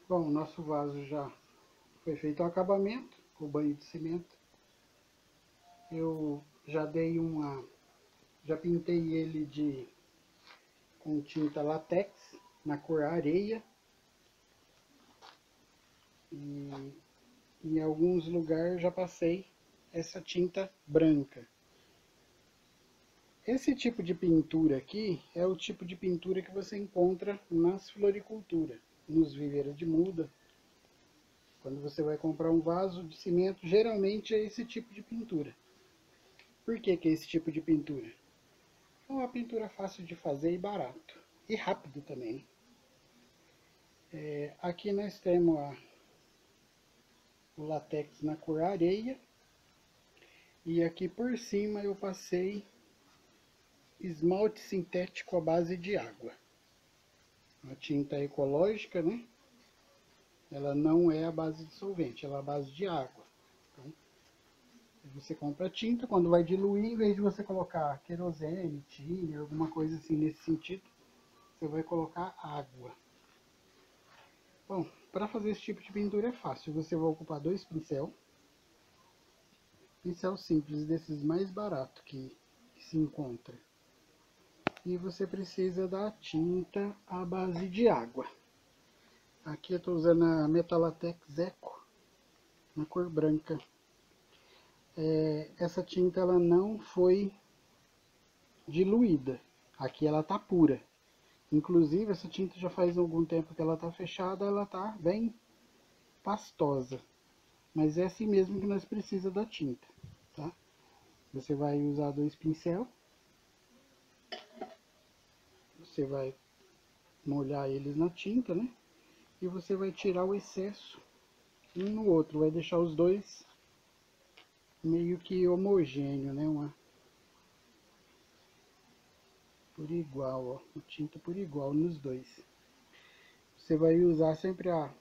Bom, o nosso vaso já foi feito o acabamento, com o banho de cimento. Eu já já pintei ele com tinta látex, na cor areia. E em alguns lugares já passei essa tinta branca. Esse tipo de pintura aqui é o tipo de pintura que você encontra nas floriculturas, nos viveiros de muda. Quando você vai comprar um vaso de cimento, geralmente é esse tipo de pintura. Por que é esse tipo de pintura? É uma pintura fácil de fazer e barato. E rápido também. Aqui nós temos o látex na cor areia. E aqui por cima eu passei esmalte sintético à base de água. A tinta ecológica, né? Ela não é a base de solvente, ela é a base de água. Então, você compra a tinta, quando vai diluir, em vez de você colocar querosene, tiner, alguma coisa assim nesse sentido, você vai colocar água. Bom, para fazer esse tipo de pintura é fácil. Você vai ocupar 2 pincel simples, desses mais baratos que se encontra. E você precisa da tinta à base de água. Aqui eu estou usando a Metalatex Eco, na cor branca. Essa tinta ela não foi diluída. Aqui ela está pura. Inclusive essa tinta já faz algum tempo que ela está fechada, ela está bem pastosa. Mas é assim mesmo que nós precisamos da tinta, tá? Você vai usar 2 pincel. Você vai molhar eles na tinta, né? E você vai tirar o excesso um no outro. Vai deixar os dois meio que homogêneo, né? Por igual, ó. Tinta por igual nos dois. Você vai usar sempre a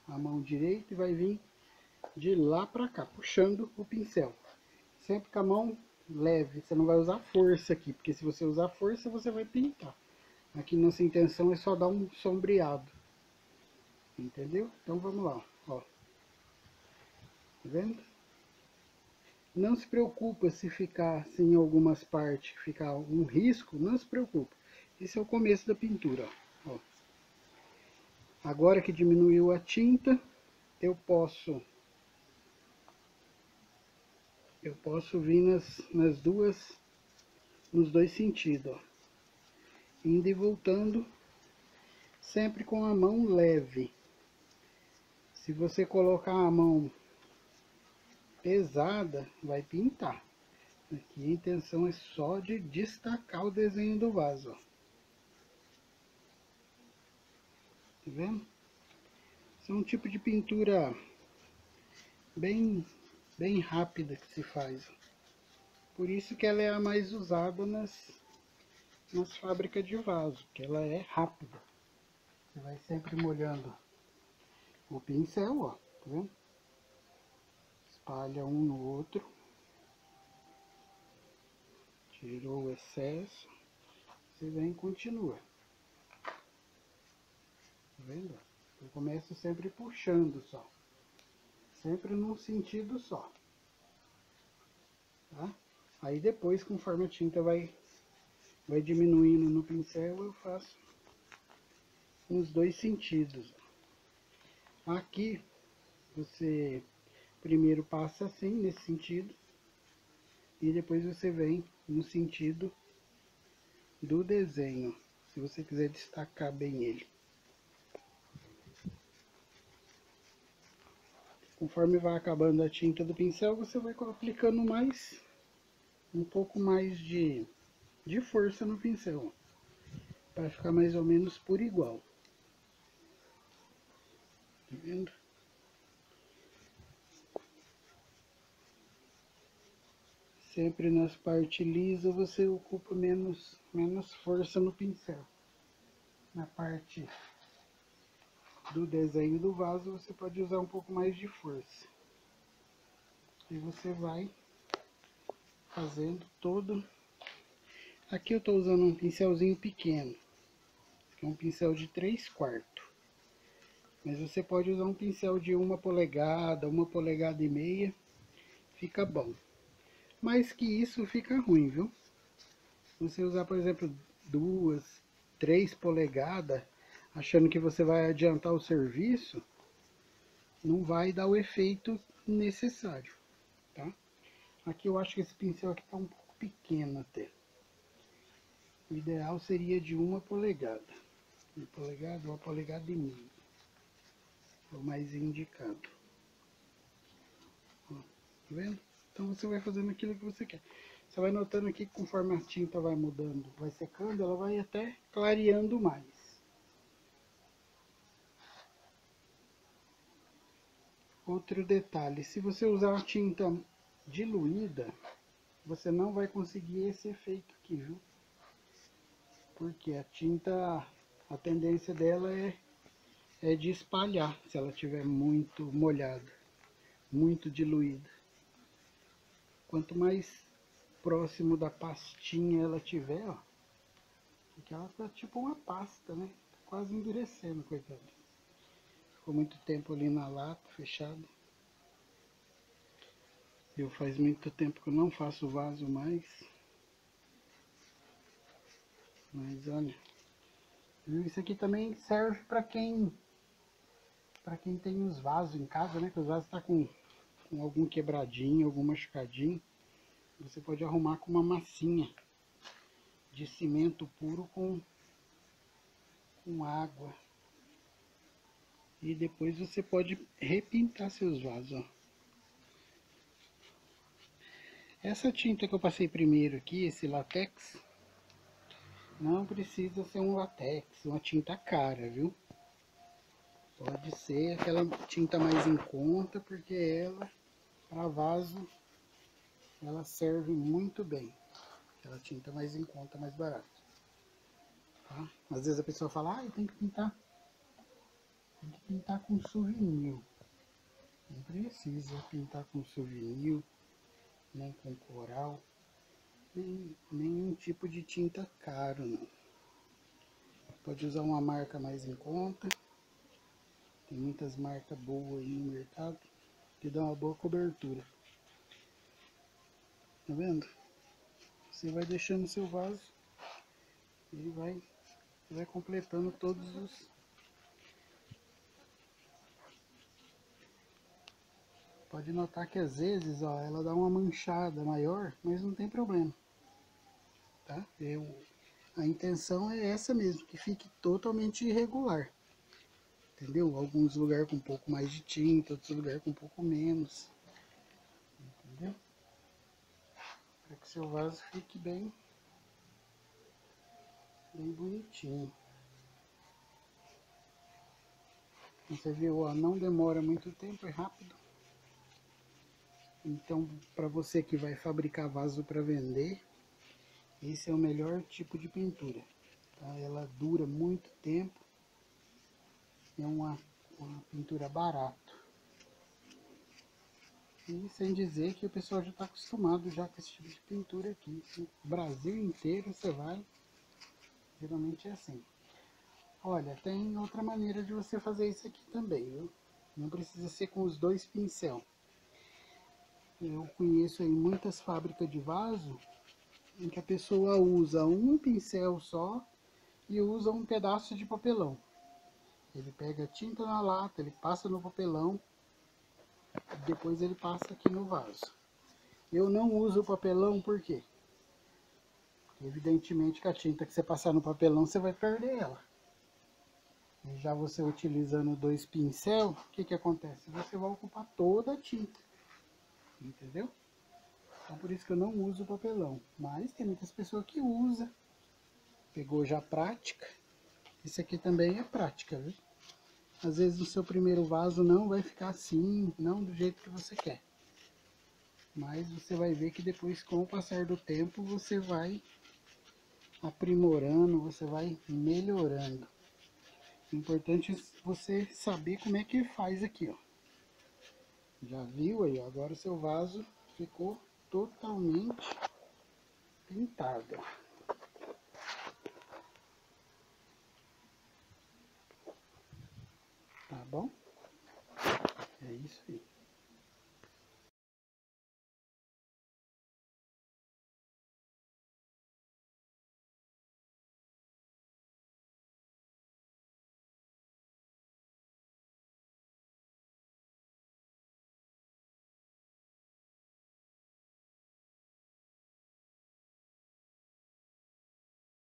mão direita e vai vir de lá pra cá, puxando o pincel. Sempre com a mão leve, você não vai usar força aqui, porque se você usar força, você vai pintar. Aqui nossa intenção é só dar um sombreado. Entendeu? Então vamos lá, ó. Tá vendo? Não se preocupa se ficar assim, em algumas partes, ficar um risco, não se preocupa. Esse é o começo da pintura, ó. Agora que diminuiu a tinta, eu posso vir nos dois sentidos, ó. Indo e voltando, sempre com a mão leve. Se você colocar a mão pesada, vai pintar. Aqui a intenção é só de destacar o desenho do vaso, ó. Tá vendo? Esse é um tipo de pintura bem rápida que se faz. Por isso que ela é a mais usada nas fábricas de vaso, que ela é rápida. Você vai sempre molhando o pincel, ó, tá vendo? Espalha um no outro. Tirou o excesso. Você vem e continua. Tá vendo? Eu começo sempre puxando só. Sempre num sentido só. Tá? Aí depois, conforme a tinta vai diminuindo no pincel, eu faço nos dois sentidos. Aqui, você primeiro passa assim, nesse sentido, e depois você vem no sentido do desenho, se você quiser destacar bem ele. Conforme vai acabando a tinta do pincel, você vai aplicando um pouco mais de força no pincel, para ficar mais ou menos por igual. Tá vendo? Sempre nas partes lisas você ocupa menos força no pincel. Na parte do desenho do vaso você pode usar um pouco mais de força. E você vai fazendo todo. Aqui eu estou usando um pincelzinho pequeno. Esse aqui é um pincel de 3/4. Mas você pode usar um pincel de 1 polegada, 1,5 polegadas, fica bom. Mais que isso fica ruim, viu? Você usar, por exemplo, 2, 3 polegadas, achando que você vai adiantar o serviço, não vai dar o efeito necessário, tá? Aqui eu acho que esse pincel aqui tá um pouco pequeno até. O ideal seria de 1 polegada. 1 polegada, 1,5 polegadas. É o mais indicado. Ó, tá vendo? Então você vai fazendo aquilo que você quer. Você vai notando aqui que conforme a tinta vai mudando, vai secando, ela vai até clareando mais. Outro detalhe, se você usar a tinta diluída, você não vai conseguir esse efeito aqui, viu? Porque a tinta, a tendência dela é de espalhar, se ela estiver muito molhada, muito diluída. Quanto mais próximo da pastinha ela tiver, ó, porque ela tá tipo uma pasta, né? Tá quase endurecendo, coitado. Ficou muito tempo ali na lata, fechado. Eu faz muito tempo que eu não faço vaso mais. Mas olha, isso aqui também serve para quem tem os vasos em casa, né? Que os vasos tá com algum quebradinho, algum machucadinho. Você pode arrumar com uma massinha de cimento puro com água. E depois você pode repintar seus vasos, ó. Essa tinta que eu passei primeiro aqui, esse látex, não precisa ser um látex, uma tinta cara, viu? Pode ser aquela tinta mais em conta, porque ela, para vaso, ela serve muito bem. Aquela tinta mais em conta, mais barata. Tá? Às vezes a pessoa fala, ah, tem que pintar com souvenir. Não precisa pintar com souvenir, nem com coral, nenhum tipo de tinta caro, não. Pode usar uma marca mais em conta. Tem muitas marcas boas aí no mercado que dão uma boa cobertura. Tá vendo? Você vai deixando seu vaso e vai completando todos os... Pode notar que às vezes, ó, ela dá uma manchada maior, mas não tem problema. Tá? A intenção é essa mesmo, que fique totalmente irregular. Entendeu? Alguns lugares com um pouco mais de tinta, outros lugares com um pouco menos. Entendeu? Para que seu vaso fique bem bonitinho. Você viu, ó, não demora muito tempo, é rápido. Então, para você que vai fabricar vaso para vender, esse é o melhor tipo de pintura. Tá? Ela dura muito tempo, é uma pintura barata. E sem dizer que o pessoal já está acostumado já com esse tipo de pintura aqui. No Brasil inteiro você vai, geralmente é assim. Olha, tem outra maneira de você fazer isso aqui também, viu? Não precisa ser com os dois pincel. Eu conheço aí muitas fábricas de vaso em que a pessoa usa um pincel só e usa um pedaço de papelão. Ele pega tinta na lata, ele passa no papelão, depois ele passa aqui no vaso. Eu não uso o papelão por quê? Evidentemente que a tinta que você passar no papelão, você vai perder ela. E já você utilizando dois pincel, o que acontece? Você vai ocupar toda a tinta, entendeu? Então por isso que eu não uso o papelão. Mas tem muitas pessoas que usam. Pegou já a prática. Isso aqui também é prática, viu? Às vezes o seu primeiro vaso não vai ficar assim, não do jeito que você quer. Mas você vai ver que depois, com o passar do tempo, você vai aprimorando, você vai melhorando. O importante é você saber como é que faz aqui, ó. Já viu aí, ó, agora o seu vaso ficou totalmente pintado. Tá bom? bom? É isso aí.